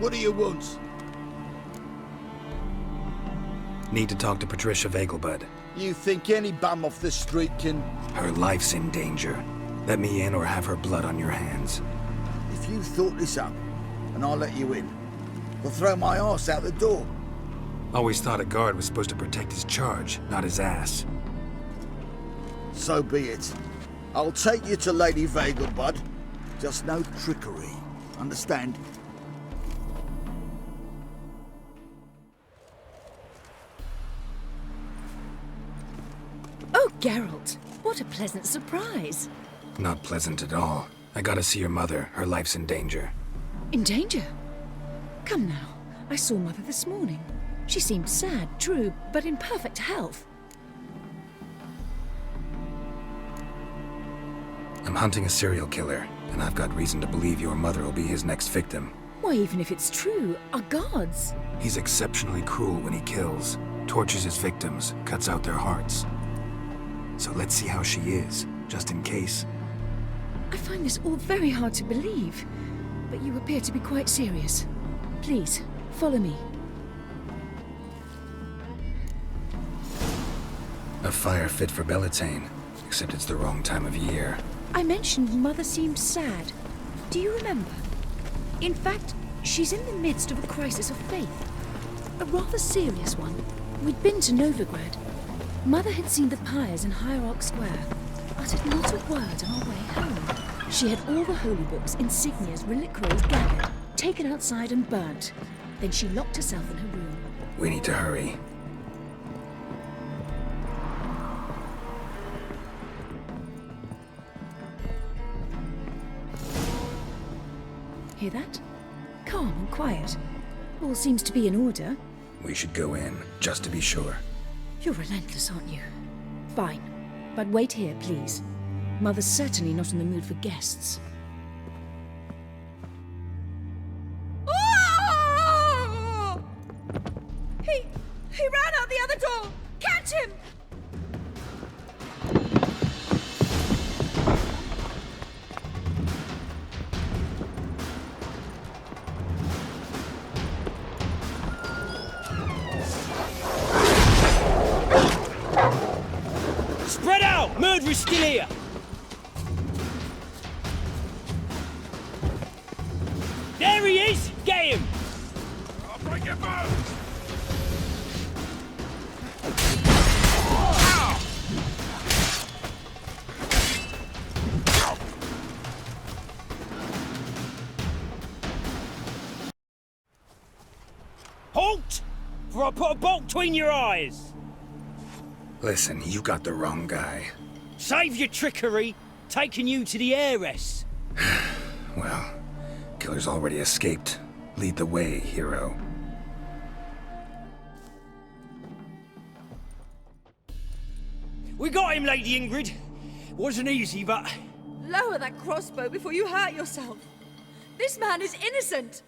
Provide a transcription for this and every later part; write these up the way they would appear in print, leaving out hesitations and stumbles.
What do you want? Need to talk to Patricia Vegelbud. You think any bum off the street can... Her life's in danger. Let me in or have her blood on your hands. If you thought this up, and I'll let you in, I'll throw my arse out the door. Always thought a guard was supposed to protect his charge, not his ass. So be it. I'll take you to Lady Vegelbud. Just no trickery. Understand? Oh, Geralt, what a pleasant surprise. Not pleasant at all. I gotta see your mother. Her life's in danger. In danger? Come now. I saw Mother this morning. She seemed sad, true, but in perfect health. I'm hunting a serial killer, and I've got reason to believe your mother will be his next victim. Why, even if it's true, our gods. He's exceptionally cruel when he kills, tortures his victims, cuts out their hearts. So let's see how she is, just in case. I find this all very hard to believe, but you appear to be quite serious. Please, follow me. A fire fit for Bellatane, except it's the wrong time of year. I mentioned Mother seemed sad. Do you remember? In fact, she's in the midst of a crisis of faith. A rather serious one. We'd been to Novigrad. Mother had seen the pyres in Hierarch Square, uttered not a word on our way home. She had all the holy books, insignias, reliquaries gathered, taken outside and burnt. Then she locked herself in her room. We need to hurry. Hear that? Calm and quiet. All seems to be in order. We should go in, just to be sure. You're relentless, aren't you? Fine. But wait here, please. Mother's certainly not in the mood for guests. Oh! He ran out the other door! Catch him! Spread out! Murderer's still here! There he is! Get him! I'll break your bones! Halt! For I put a bolt between your eyes! Listen, you got the wrong guy. Save your trickery! Taking you to the heiress! Well, killer's already escaped. Lead the way, hero. We got him, Lady Ingrid. Wasn't easy, but... Lower that crossbow before you hurt yourself. This man is innocent.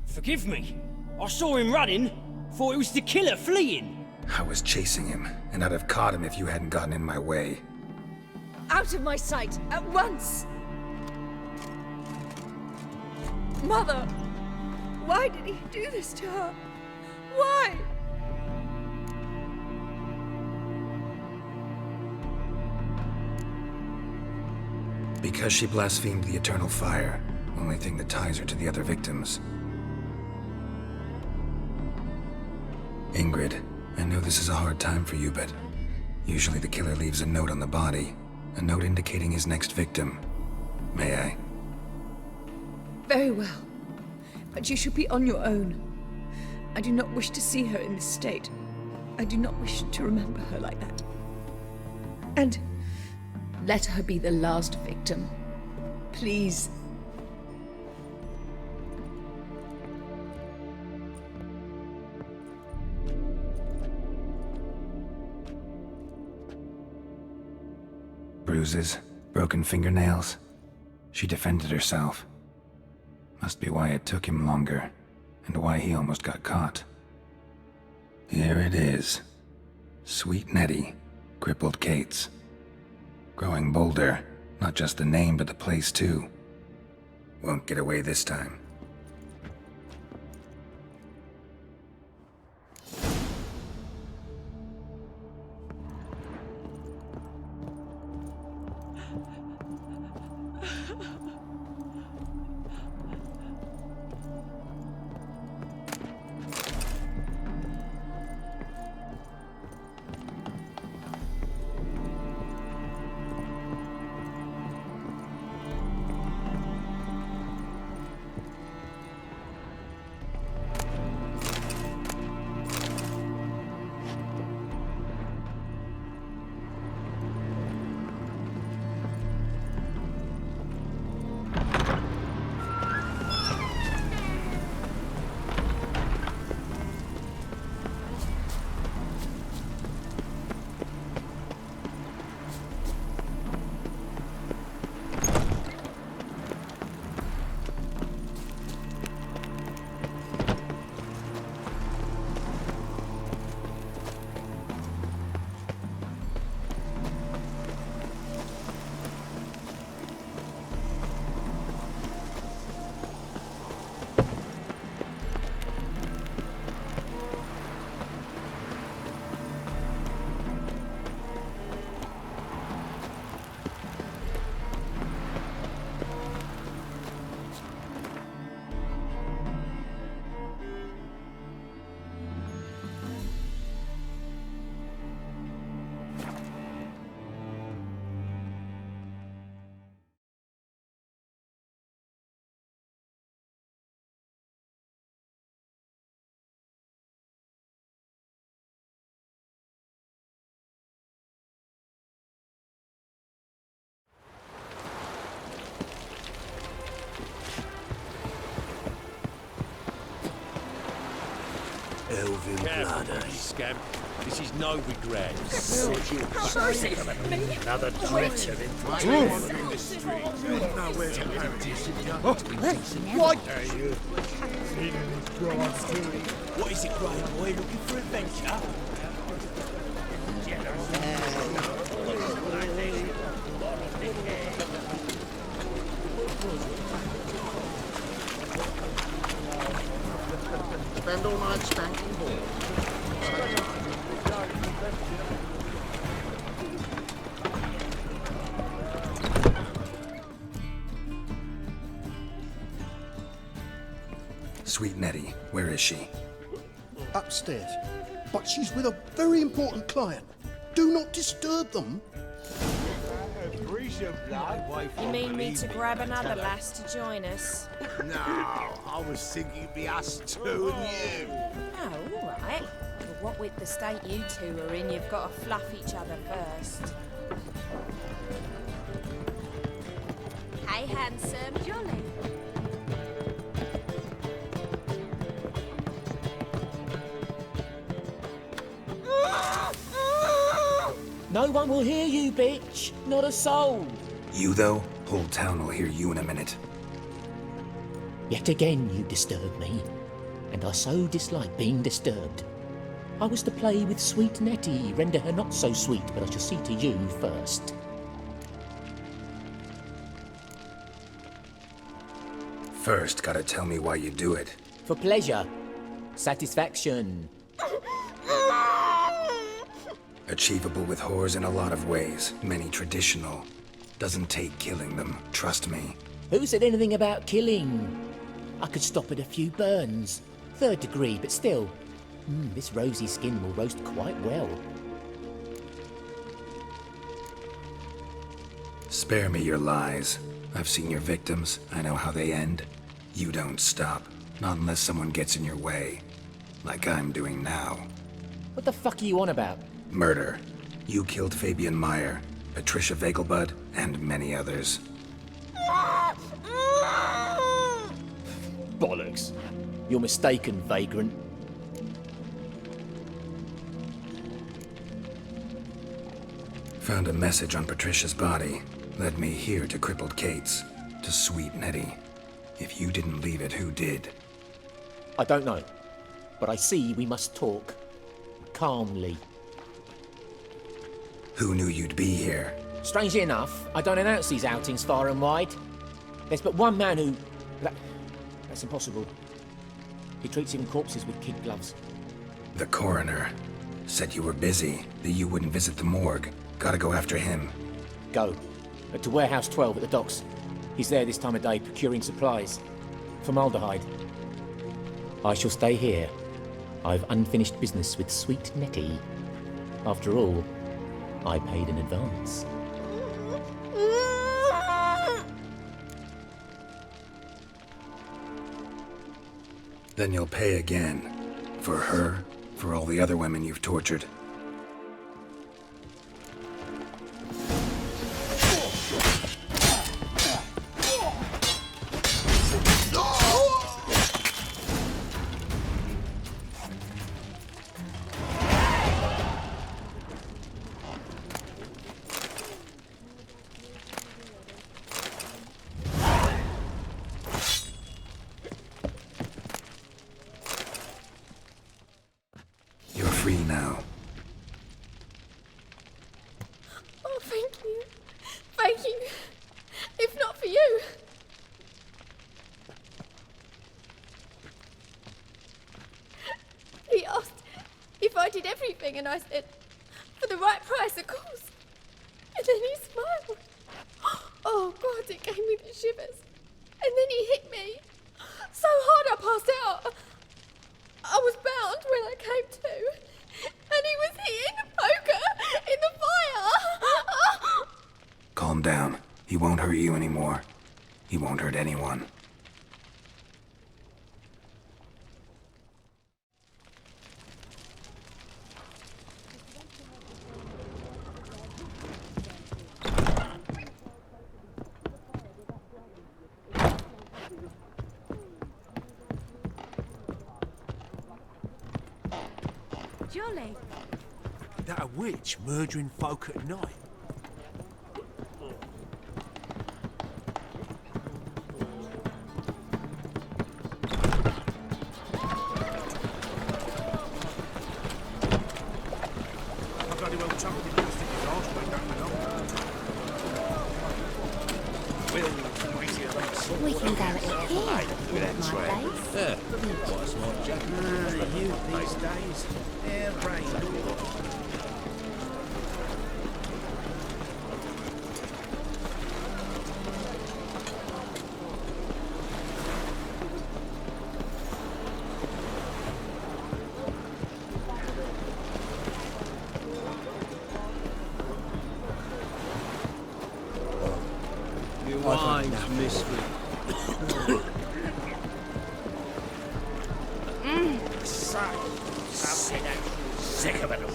Forgive me. I saw him running. Thought it was the killer fleeing. I was chasing him, and I'd have caught him if you hadn't gotten in my way. Out of my sight, at once! Mother! Why did he do this to her? Why? Because she blasphemed the eternal fire, only thing that ties her to the other victims. Ingrid, I know this is a hard time for you, but usually the killer leaves a note on the body, a note indicating his next victim. May I? Very well. But you should be on your own. I do not wish to see her in this state. I do not wish to remember her like that. And let her be the last victim. Please. Bruises, broken fingernails. She defended herself. Must be why it took him longer, and why he almost got caught. Here it is. Sweet Nettie, crippled Kate's. Growing bolder, not just the name but the place too. Won't get away this time. Elvin blood, eh? Scamp. This is no regrets. Another drift of information in the street. Nowhere to What? What is it, Graham boy? Looking for adventure? Spend all night spanking balls. Sweet Nettie, where is she? Upstairs. But she's with a very important client. Do not disturb them. You mean me to grab another lass to join us? No, I was thinking it'd be us two and you. Oh, all right. But what with the state you two are in, you've got to fluff each other first. Hey, handsome. Jolly. No one will hear you, bitch. Not a soul. You, though? Whole town will hear you in a minute. Yet again you disturb me, and I so dislike being disturbed. I was to play with sweet Nettie, render her not so sweet, but I shall see to you first. First, gotta tell me why you do it. For pleasure. Satisfaction. Achievable with whores in a lot of ways, many traditional. Doesn't take killing them, trust me. Who said anything about killing? I could stop at a few burns. 3rd degree, but still. This rosy skin will roast quite well. Spare me your lies. I've seen your victims, I know how they end. You don't stop, not unless someone gets in your way. Like I'm doing now. What the fuck are you on about? Murder. You killed Fabian Meyer, Patricia Vegelbud, and many others. Bollocks. You're mistaken, vagrant. Found a message on Patricia's body. Led me here to crippled Kate's. To sweet Nettie. If you didn't leave it, who did? I don't know. But I see we must talk. Calmly. Who knew you'd be here? Strangely enough, I don't announce these outings far and wide. There's but one man who... That's impossible. He treats even corpses with kid gloves. The coroner. Said you were busy, that you wouldn't visit the morgue. Gotta go after him. Go. To Warehouse 12 at the docks. He's there this time of day procuring supplies. Formaldehyde. I shall stay here. I've unfinished business with sweet Nettie. After all, I paid in advance. Then you'll pay again. For her, for all the other women you've tortured. You're free now. Oh, thank you. Thank you. If not for you. He asked if I did everything, and I said, for the right price, of course. And then he smiled. Oh, God, it gave me the shivers. And then he hit me. So hard I passed out. I was bound when I came to. And he was hitting the poker in the fire. Calm down. He won't hurt you anymore. He won't hurt anyone. Jolly. That a witch murdering folk at night? I bloody well chucked him last his arse way down the We can go in here. At my place. Yeah, quite a smart jack. The youth these days, they're brain. Your wine's mystery. Sick of it all.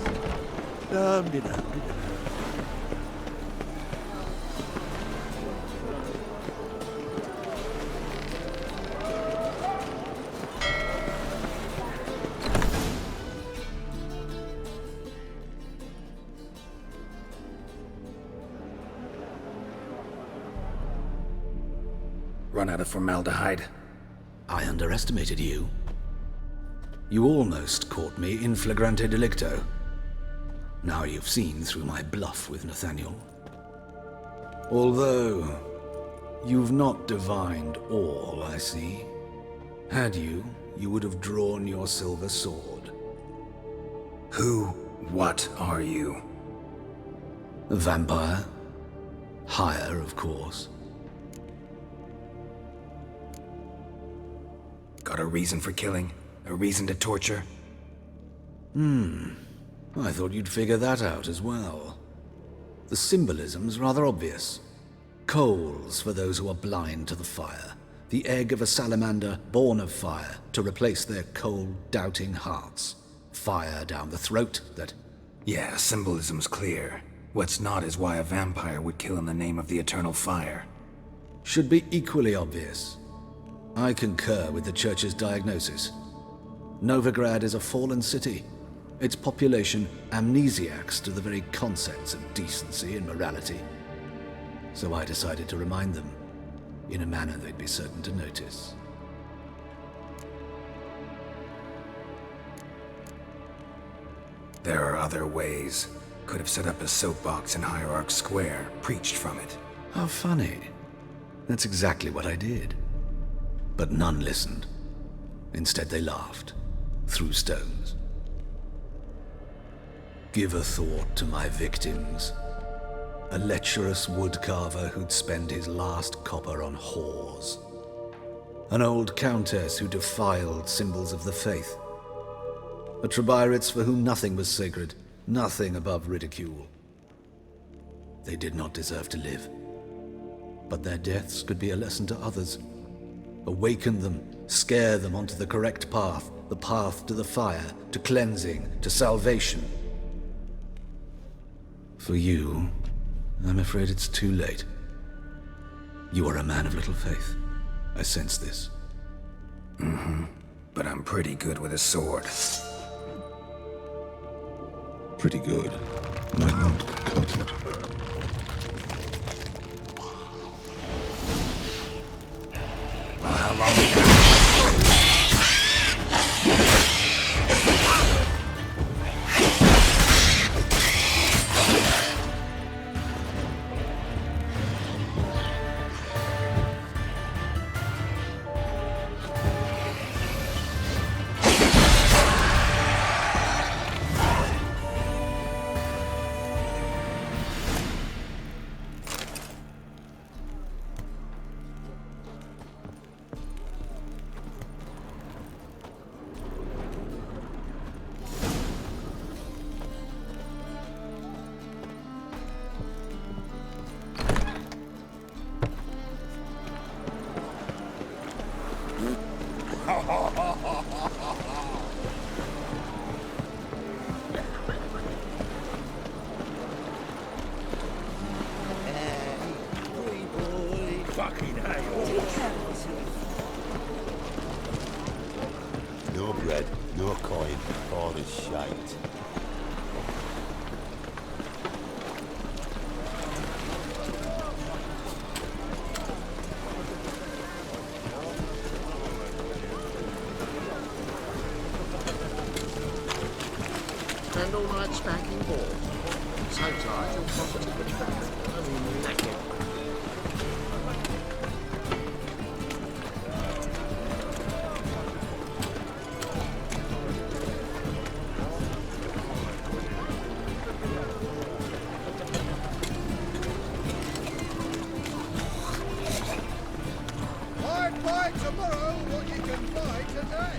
Run out of formaldehyde. I underestimated you. You almost caught me in flagrante delicto. Now you've seen through my bluff with Nathaniel. Although, you've not divined all, I see. Had you, you would have drawn your silver sword. What are you? A vampire. Higher, of course. Got a reason for killing? A reason to torture? I thought you'd figure that out as well. The symbolism's rather obvious. Coals for those who are blind to the fire. The egg of a salamander born of fire to replace their cold, doubting hearts. Fire down the throat that... Yeah, symbolism's clear. What's not is why a vampire would kill in the name of the eternal fire. should be equally obvious. I concur with the Church's diagnosis. Novigrad is a fallen city. Its population amnesiacs to the very concepts of decency and morality. So I decided to remind them, in a manner they'd be certain to notice. There are other ways. Could have set up a soapbox in Hierarch Square, preached from it. How funny. That's exactly what I did. But none listened. Instead they laughed, threw stones. Give a thought to my victims. A lecherous woodcarver who'd spend his last copper on whores. An old countess who defiled symbols of the faith. A Trebirates for whom nothing was sacred, nothing above ridicule. They did not deserve to live. But their deaths could be a lesson to others. Awaken them, scare them onto the correct path, the path to the fire, to cleansing, to salvation. For you, I'm afraid it's too late. You are a man of little faith. I sense this. Mm-hmm. But I'm pretty good with a sword. Pretty good. Might not cut it. How long? Fucking hell. No bread, no coin, all this shite. Spend all night spanking balls. So tired you'll property the track. I mean, knackered. I'd buy tomorrow what you can buy today.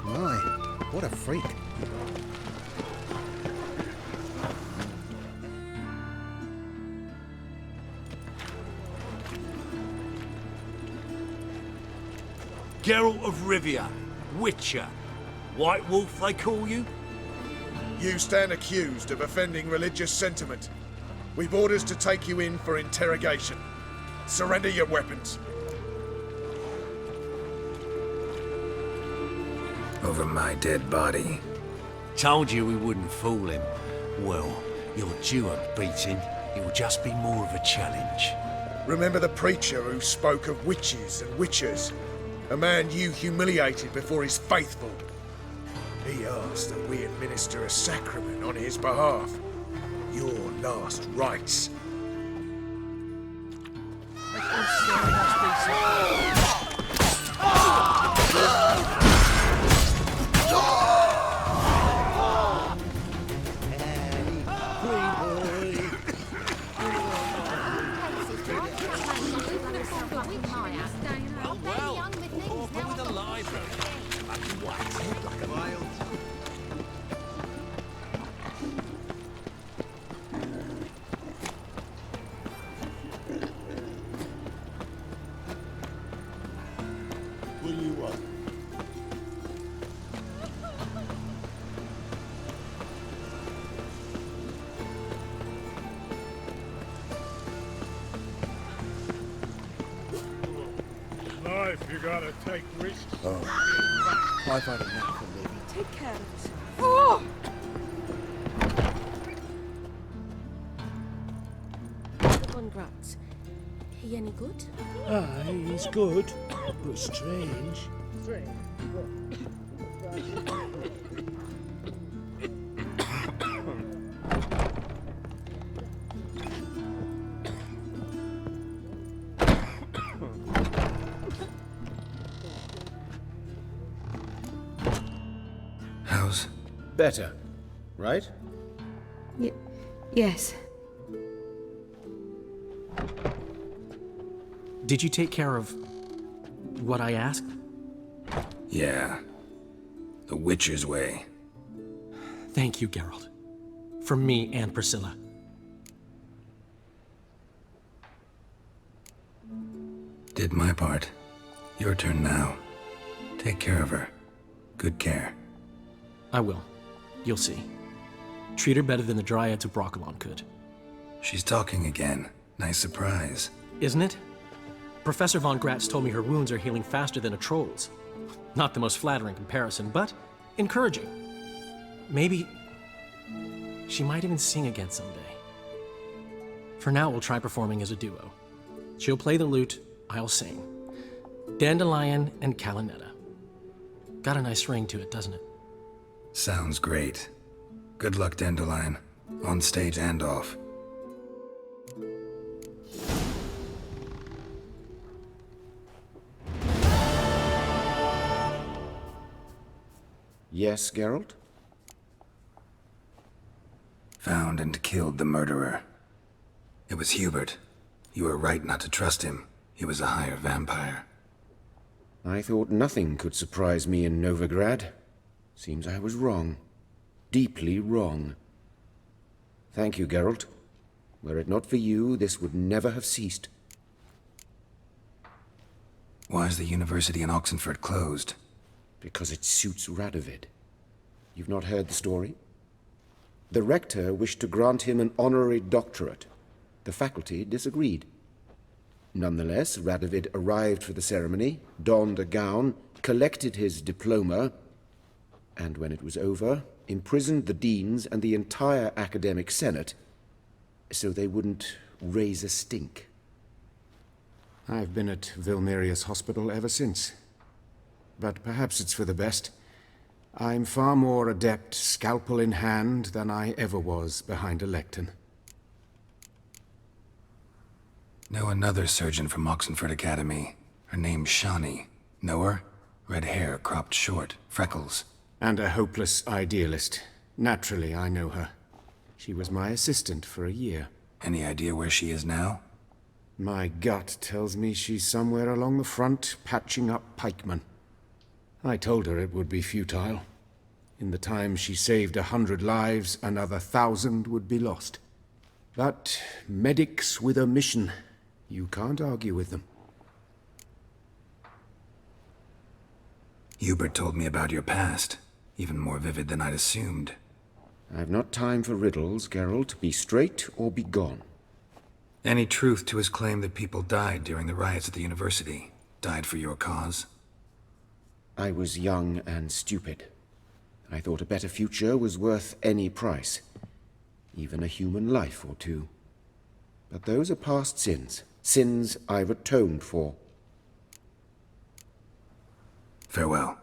My, what a freak. Geralt of Rivia, Witcher. White Wolf, they call you? You stand accused of offending religious sentiment. We've orders to take you in for interrogation. Surrender your weapons. Over my dead body. Told you we wouldn't fool him. Well, you're due a beating. It will just be more of a challenge. Remember the preacher who spoke of witches and witchers? A man you humiliated before his faithful. He asked that we administer a sacrament on his behalf. Your last rites. What do you want? Life, you gotta take risks. Oh. I've had enough of living. Take care of yourself. Oh! Gratz. He any good? Aye, he's good, but strange. How's... Better, right? Yes. Did you take care of what I asked? Yeah. The Witcher's way. Thank you, Geralt. From me and Priscilla. Did my part. Your turn now. Take care of her. Good care. I will. You'll see. Treat her better than the Dryads of Brokilon could. She's talking again. Nice surprise. Isn't it? Professor von Gratz told me her wounds are healing faster than a troll's. Not the most flattering comparison, but encouraging. Maybe she might even sing again someday. For now, we'll try performing as a duo. She'll play the lute, I'll sing. Dandelion and Calinetta. Got a nice ring to it, doesn't it? Sounds great. Good luck, Dandelion. On stage and off. Yes, Geralt? Found and killed the murderer. It was Hubert. You were right not to trust him. He was a higher vampire. I thought nothing could surprise me in Novigrad. Seems I was wrong. Deeply wrong. Thank you, Geralt. Were it not for you, this would never have ceased. Why is the university in Oxenford closed? Because it suits Radovid. You've not heard the story? The rector wished to grant him an honorary doctorate. The faculty disagreed. Nonetheless, Radovid arrived for the ceremony, donned a gown, collected his diploma, and when it was over, imprisoned the deans and the entire academic senate so they wouldn't raise a stink. I've been at Vilmerius Hospital ever since. But perhaps it's for the best. I'm far more adept scalpel in hand than I ever was behind a lectern. Know another surgeon from Oxenford Academy. Her name's Shawnee. Know her? Red hair, cropped short, freckles. And a hopeless idealist. Naturally, I know her. She was my assistant for a year. Any idea where she is now? My gut tells me she's somewhere along the front, patching up pikemen. I told her it would be futile. In the time she saved 100 lives, another 1,000 would be lost. But medics with a mission, you can't argue with them. Hubert told me about your past, even more vivid than I'd assumed. I've not time for riddles, Geralt. Be straight or be gone. Any truth to his claim that people died during the riots at the university? Died for your cause? I was young and stupid. I thought a better future was worth any price. Even a human life or two. But those are past sins. Sins I've atoned for. Farewell.